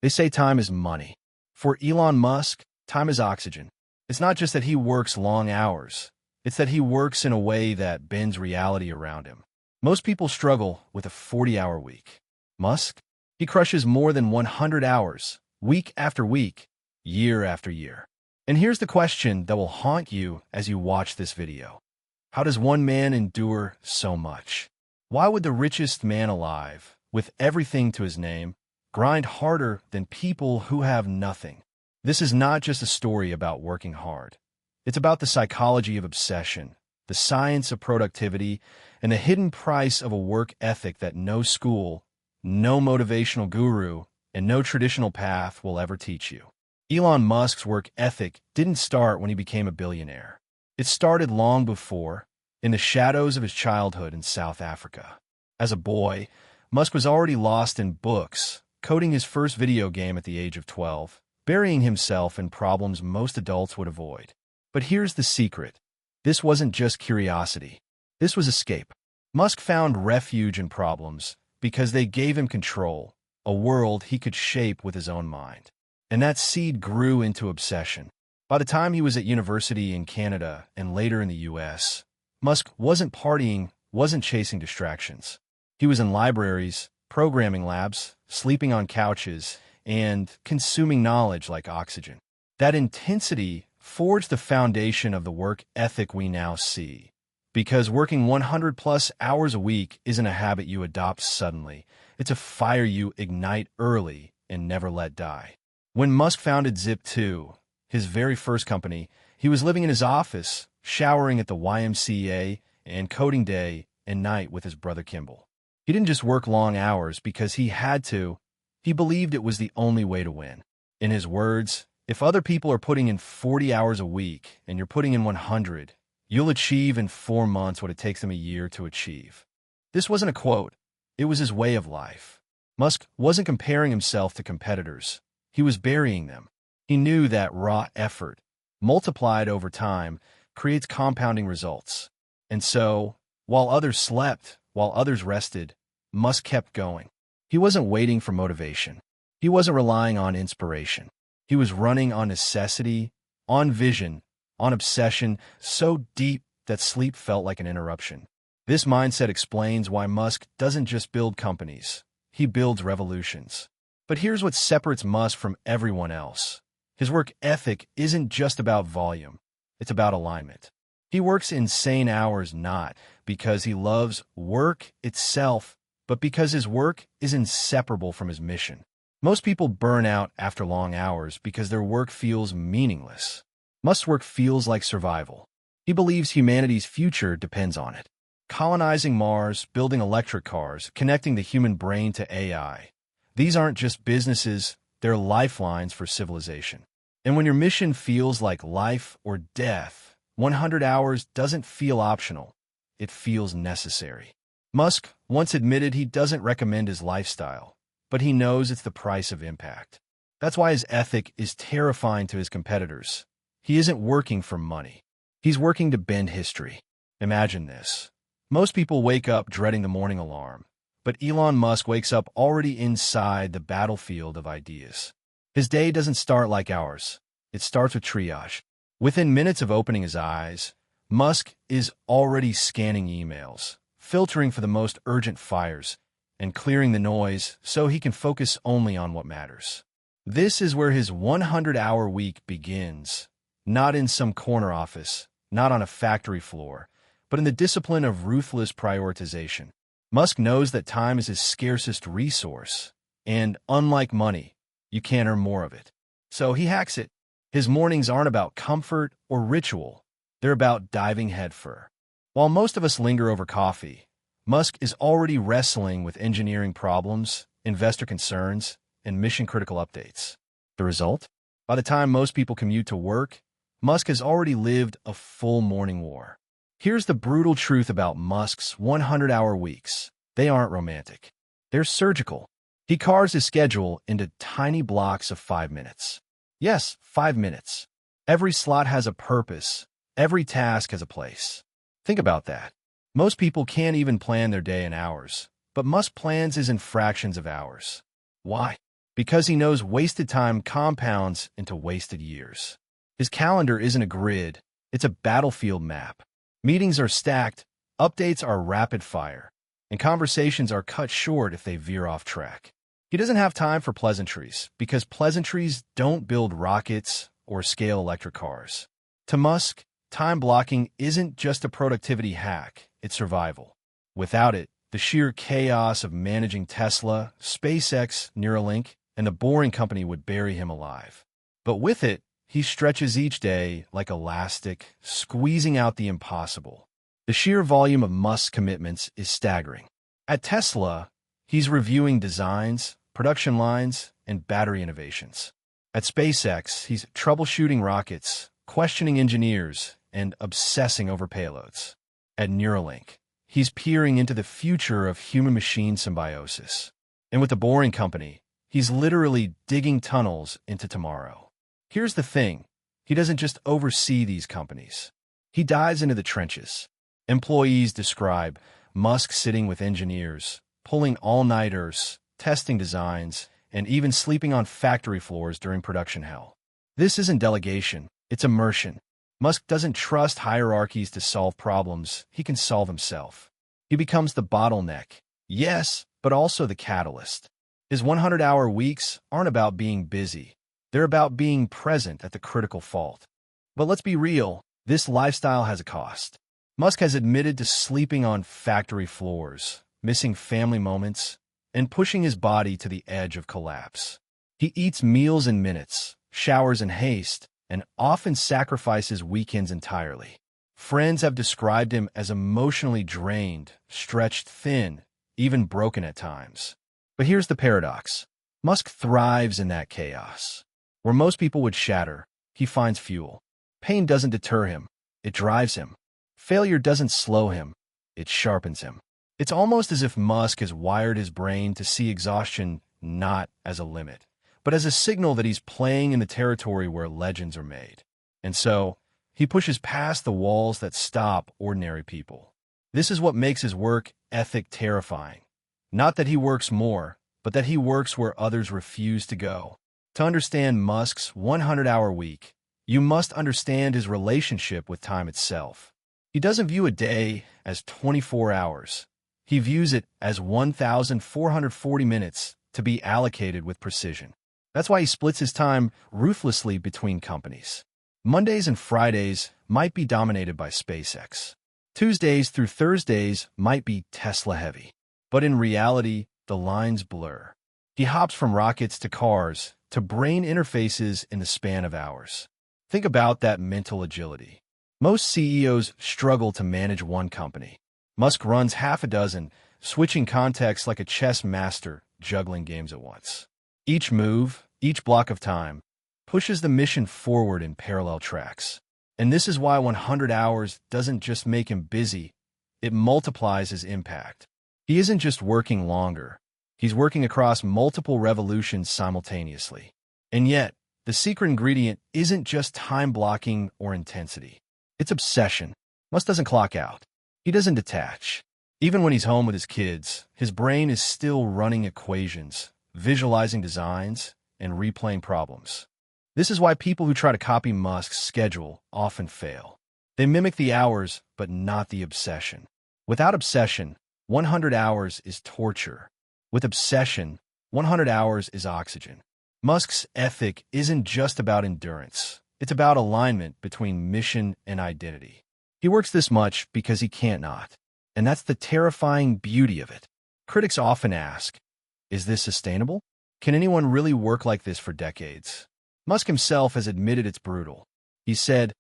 They say time is money. For Elon Musk, time is oxygen. It's not just that he works long hours. It's that he works in a way that bends reality around him. Most people struggle with a 40-hour week. Musk? He crushes more than 100 hours, week after week, year after year. And here's the question that will haunt you as you watch this video. How does one man endure so much? Why would the richest man alive, with everything to his name, grind harder than people who have nothing? This is not just a story about working hard. It's about the psychology of obsession, the science of productivity, and the hidden price of a work ethic that no school, no motivational guru, and no traditional path will ever teach you. Elon Musk's work ethic didn't start when he became a billionaire. It started long before, in the shadows of his childhood in South Africa. As a boy, Musk was already lost in books, coding his first video game at the age of 12, burying himself in problems most adults would avoid. But here's the secret. This wasn't just curiosity. This was escape. Musk found refuge in problems because they gave him control, a world he could shape with his own mind. And that seed grew into obsession. By the time he was at university in Canada and later in the US, Musk wasn't partying, wasn't chasing distractions. He was in libraries, programming labs, sleeping on couches, and consuming knowledge like oxygen. That intensity forged the foundation of the work ethic we now see. Because working 100+ hours a week isn't a habit you adopt suddenly. It's a fire you ignite early and never let die. When Musk founded Zip2, his very first company, he was living in his office, showering at the YMCA, and coding day and night with his brother Kimball. He didn't just work long hours because he had to. He believed it was the only way to win. In his words, if other people are putting in 40 hours a week and you're putting in 100, you'll achieve in 4 months what it takes them a year to achieve. This wasn't a quote. It was his way of life. Musk wasn't comparing himself to competitors. He was burying them. He knew that raw effort, multiplied over time, creates compounding results. And so, while others slept, while others rested, Musk kept going. He wasn't waiting for motivation. He wasn't relying on inspiration. He was running on necessity, on vision, on obsession, so deep that sleep felt like an interruption. This mindset explains why Musk doesn't just build companies. He builds revolutions. But here's what separates Musk from everyone else. His work ethic isn't just about volume. It's about alignment. He works insane hours not because he loves work itself, but because his work is inseparable from his mission. Most people burn out after long hours because their work feels meaningless. Musk's work feels like survival. He believes humanity's future depends on it. Colonizing Mars, building electric cars, connecting the human brain to AI. These aren't just businesses, they're lifelines for civilization. And when your mission feels like life or death, 100 hours doesn't feel optional. It feels necessary. Musk once admitted he doesn't recommend his lifestyle, but he knows it's the price of impact. That's why his ethic is terrifying to his competitors. He isn't working for money. He's working to bend history. Imagine this. Most people wake up dreading the morning alarm, but Elon Musk wakes up already inside the battlefield of ideas. His day doesn't start like ours. It starts with triage. Within minutes of opening his eyes, Musk is already scanning emails, filtering for the most urgent fires, and clearing the noise so he can focus only on what matters. This is where his 100-hour week begins, not in some corner office, not on a factory floor, but in the discipline of ruthless prioritization. Musk knows that time is his scarcest resource, and unlike money, you can't earn more of it. So he hacks it. His mornings aren't about comfort or ritual. They're about diving headfirst. While most of us linger over coffee, Musk is already wrestling with engineering problems, investor concerns, and mission-critical updates. The result? By the time most people commute to work, Musk has already lived a full morning war. Here's the brutal truth about Musk's 100-hour weeks. They aren't romantic. They're surgical. He carves his schedule into tiny blocks of 5 minutes. Yes, 5 minutes. Every slot has a purpose. Every task has a place. Think about that. Most people can't even plan their day in hours, but Musk plans his in fractions of hours. Why? Because he knows wasted time compounds into wasted years. His calendar isn't a grid, it's a battlefield map. Meetings are stacked, updates are rapid fire, and conversations are cut short if they veer off track. He doesn't have time for pleasantries, because pleasantries don't build rockets or scale electric cars. To Musk, time blocking isn't just a productivity hack, it's survival. Without it, the sheer chaos of managing Tesla, SpaceX, Neuralink, and the Boring Company would bury him alive. But with it, he stretches each day like elastic, squeezing out the impossible. The sheer volume of Musk's commitments is staggering. At Tesla, he's reviewing designs, production lines, and battery innovations. At SpaceX, he's troubleshooting rockets, questioning engineers, and obsessing over payloads. At Neuralink, he's peering into the future of human-machine symbiosis. And with the Boring Company, he's literally digging tunnels into tomorrow. Here's the thing. He doesn't just oversee these companies. He dives into the trenches. Employees describe Musk sitting with engineers, pulling all-nighters, testing designs, and even sleeping on factory floors during production hell. This isn't delegation, it's immersion. Musk doesn't trust hierarchies to solve problems he can solve himself. He becomes the bottleneck, yes, but also the catalyst. His 100-hour weeks aren't about being busy. They're about being present at the critical fault. But let's be real, this lifestyle has a cost. Musk has admitted to sleeping on factory floors, missing family moments, and pushing his body to the edge of collapse. He eats meals in minutes, showers in haste, and often sacrifices weekends entirely. Friends have described him as emotionally drained, stretched thin, even broken at times. But here's the paradox. Musk thrives in that chaos. Where most people would shatter, he finds fuel. Pain doesn't deter him, it drives him. Failure doesn't slow him, it sharpens him. It's almost as if Musk has wired his brain to see exhaustion not as a limit, but as a signal that he's playing in the territory where legends are made. And so, he pushes past the walls that stop ordinary people. This is what makes his work ethic terrifying. Not that he works more, but that he works where others refuse to go. To understand Musk's 100-hour week, you must understand his relationship with time itself. He doesn't view a day as 24 hours. He views it as 1,440 minutes to be allocated with precision. That's why he splits his time ruthlessly between companies. Mondays and Fridays might be dominated by SpaceX. Tuesdays through Thursdays might be Tesla-heavy. But in reality, the lines blur. He hops from rockets to cars to brain interfaces in the span of hours. Think about that mental agility. Most CEOs struggle to manage one company. Musk runs half a dozen, switching contexts like a chess master, juggling games at once. Each move, each block of time, pushes the mission forward in parallel tracks. And this is why 100 hours doesn't just make him busy, it multiplies his impact. He isn't just working longer, he's working across multiple revolutions simultaneously. And yet, the secret ingredient isn't just time blocking or intensity. It's obsession. Musk doesn't clock out. He doesn't detach. Even when he's home with his kids, his brain is still running equations, visualizing designs, and replaying problems. This is why people who try to copy Musk's schedule often fail. They mimic the hours, but not the obsession. Without obsession, 100 hours is torture. With obsession, 100 hours is oxygen. Musk's ethic isn't just about endurance. It's about alignment between mission and identity. He works this much because he can't not. And that's the terrifying beauty of it. Critics often ask, is this sustainable? Can anyone really work like this for decades? Musk himself has admitted it's brutal. He said,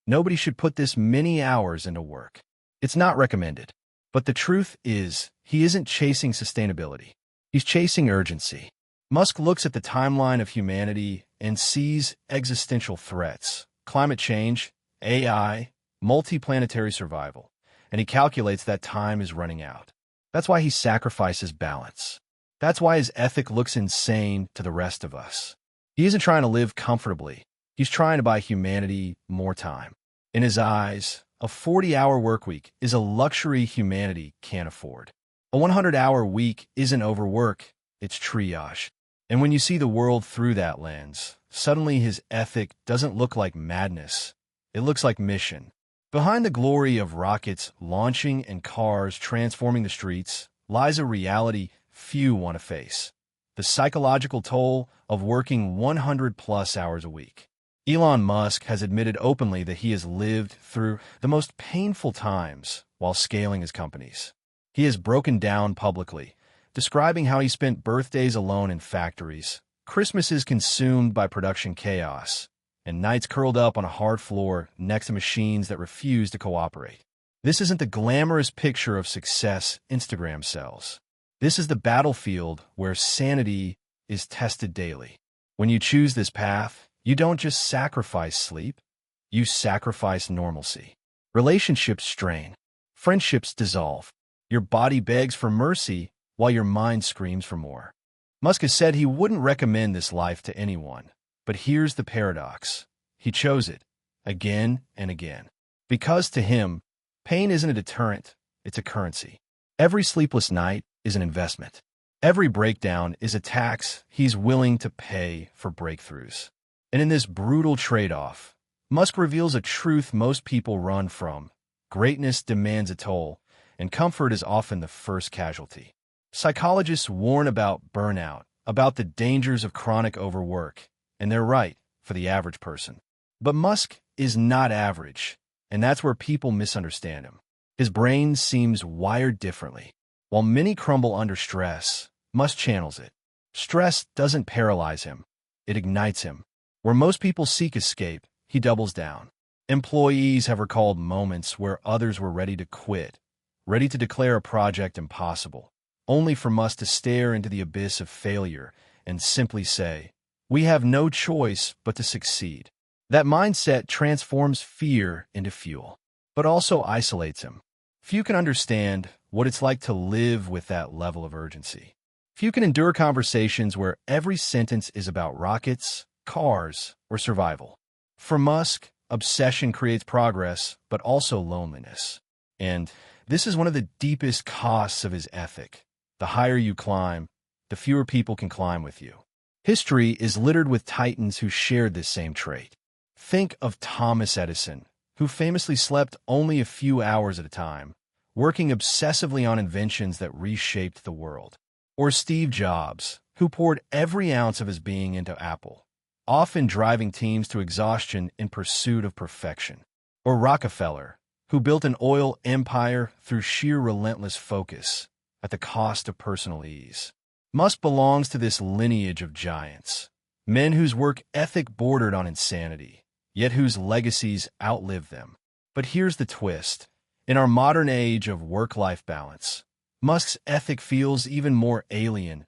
nobody should put this many hours into work. It's not recommended. But the truth is, he isn't chasing sustainability. He's chasing urgency. Musk looks at the timeline of humanity and sees existential threats, climate change, AI, multi-planetary survival, and he calculates that time is running out. That's why he sacrifices balance. That's why his ethic looks insane to the rest of us. He isn't trying to live comfortably. He's trying to buy humanity more time. In his eyes, a 40-hour workweek is a luxury humanity can't afford. A 100-hour week isn't overwork, it's triage. And when you see the world through that lens, suddenly his ethic doesn't look like madness. It looks like mission. Behind the glory of rockets launching and cars transforming the streets lies a reality few want to face: the psychological toll of working 100-plus hours a week. Elon Musk has admitted openly that he has lived through the most painful times while scaling his companies. He has broken down publicly, describing how he spent birthdays alone in factories, Christmases consumed by production chaos, and nights curled up on a hard floor next to machines that refuse to cooperate. This isn't the glamorous picture of success Instagram sells. This is the battlefield where sanity is tested daily. When you choose this path, you don't just sacrifice sleep, you sacrifice normalcy. Relationships strain. Friendships dissolve. Your body begs for mercy while your mind screams for more. Musk has said he wouldn't recommend this life to anyone. But here's the paradox. He chose it, again and again. Because to him, pain isn't a deterrent, it's a currency. Every sleepless night is an investment. Every breakdown is a tax he's willing to pay for breakthroughs. And in this brutal trade-off, Musk reveals a truth most people run from. Greatness demands a toll, and comfort is often the first casualty. Psychologists warn about burnout, about the dangers of chronic overwork, and they're right for the average person. But Musk is not average, and that's where people misunderstand him. His brain seems wired differently. While many crumble under stress, Musk channels it. Stress doesn't paralyze him, it ignites him. Where most people seek escape, he doubles down. Employees have recalled moments where others were ready to quit, ready to declare a project impossible, only for Musk to stare into the abyss of failure and simply say, "We have no choice but to succeed." That mindset transforms fear into fuel, but also isolates him. Few can understand what it's like to live with that level of urgency. Few can endure conversations where every sentence is about rockets, cars, or survival. For Musk, obsession creates progress, but also loneliness. And this is one of the deepest costs of his ethic. The higher you climb, the fewer people can climb with you. History is littered with titans who shared this same trait. Think of Thomas Edison, who famously slept only a few hours at a time, working obsessively on inventions that reshaped the world. Or Steve Jobs, who poured every ounce of his being into Apple, often driving teams to exhaustion in pursuit of perfection. Or Rockefeller, who built an oil empire through sheer relentless focus at the cost of personal ease. Musk belongs to this lineage of giants, men whose work ethic bordered on insanity, yet whose legacies outlived them. But here's the twist. In our modern age of work-life balance, Musk's ethic feels even more alien.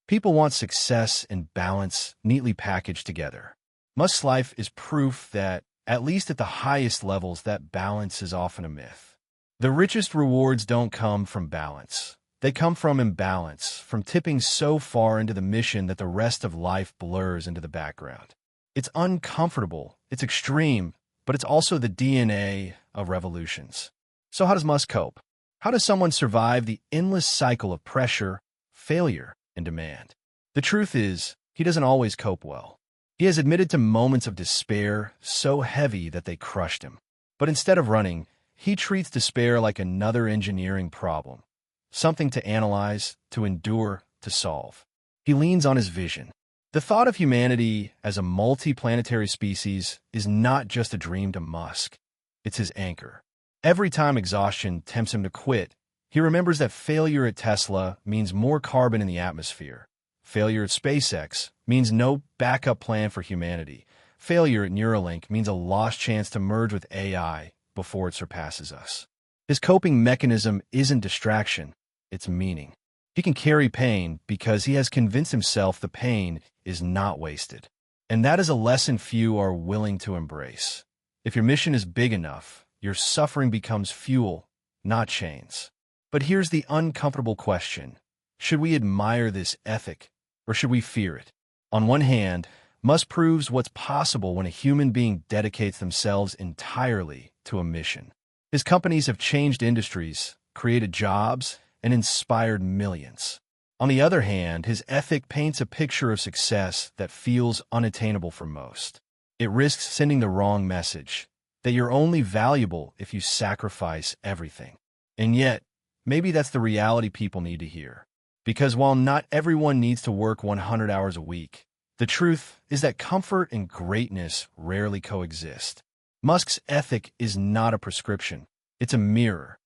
People want success and balance neatly packaged together. Musk's life is proof that, at least at the highest levels, that balance is often a myth. The richest rewards don't come from balance. They come from imbalance, from tipping so far into the mission that the rest of life blurs into the background. It's uncomfortable, it's extreme, but it's also the DNA of revolutions. So how does Musk cope? How does someone survive the endless cycle of pressure, failure, and demand? The truth is, he doesn't always cope well. He has admitted to moments of despair so heavy that they crushed him. But instead of running, he treats despair like another engineering problem, something to analyze, to endure, to solve. He leans on his vision. The thought of humanity as a multi-planetary species is not just a dream to Musk. It's his anchor. Every time exhaustion tempts him to quit, he remembers that failure at Tesla means more carbon in the atmosphere. Failure at SpaceX means no backup plan for humanity. Failure at Neuralink means a lost chance to merge with AI before it surpasses us. His coping mechanism isn't distraction, it's meaning. He can carry pain because he has convinced himself the pain is not wasted. And that is a lesson few are willing to embrace. If your mission is big enough, your suffering becomes fuel, not chains. But here's the uncomfortable question. Should we admire this ethic, or should we fear it? On one hand, Musk proves what's possible when a human being dedicates themselves entirely to a mission. His companies have changed industries, created jobs, and inspired millions. On the other hand, his ethic paints a picture of success that feels unattainable for most. It risks sending the wrong message, that you're only valuable if you sacrifice everything. And yet, maybe that's the reality people need to hear. Because while not everyone needs to work 100 hours a week, the truth is that comfort and greatness rarely coexist. Musk's ethic is not a prescription. It's a mirror.